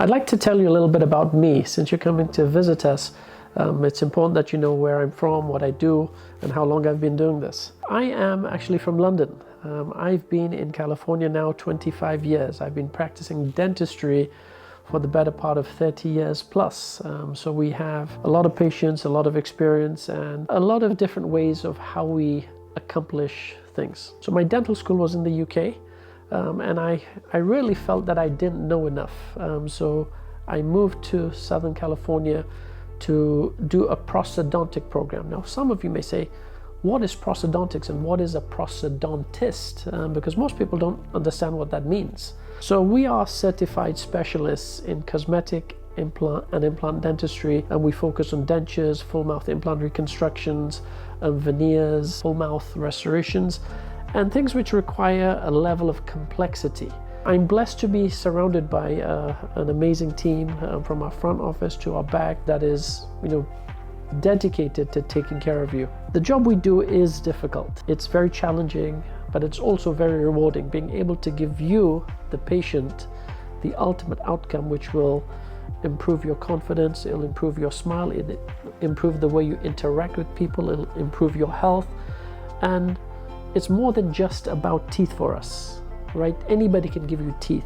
I'd like to tell you a little bit about me. Since you're coming to visit us, it's important that you know where I'm from, what I do, and how long I've been doing this. I am actually from London. I've been in California now 25 years. I've been practicing dentistry for the better part of 30 years plus. So we have a lot of patience, a lot of experience, and a lot of different ways of how we accomplish things. So my dental school was in the UK, and I really felt that I didn't know enough. So I moved to Southern California to do a prosthodontic program. Now, some of you may say, what is prosthodontics and what is a prosthodontist? Because most people don't understand what that means. So we are certified specialists in cosmetic, implant and implant dentistry, and we focus on dentures, full mouth implant reconstructions, veneers, full mouth restorations, and things which require a level of complexity. I'm blessed to be surrounded by an amazing team from our front office to our back that is, dedicated to taking care of you. The job we do is difficult. It's very challenging, but it's also very rewarding, being able to give you, the patient, the ultimate outcome, which will improve your confidence, it'll improve your smile, it'll improve the way you interact with people, it'll improve your health. And it's more than just about teeth for us, right? Anybody can give you teeth.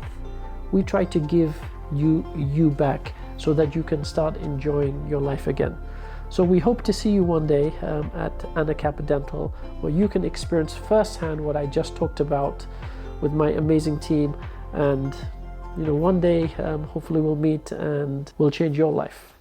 We try to give you back so that you can start enjoying your life again. So we hope to see you one day at Anacapa Dental, where you can experience firsthand what I just talked about with my amazing team. And one day, hopefully we'll meet and we'll change your life.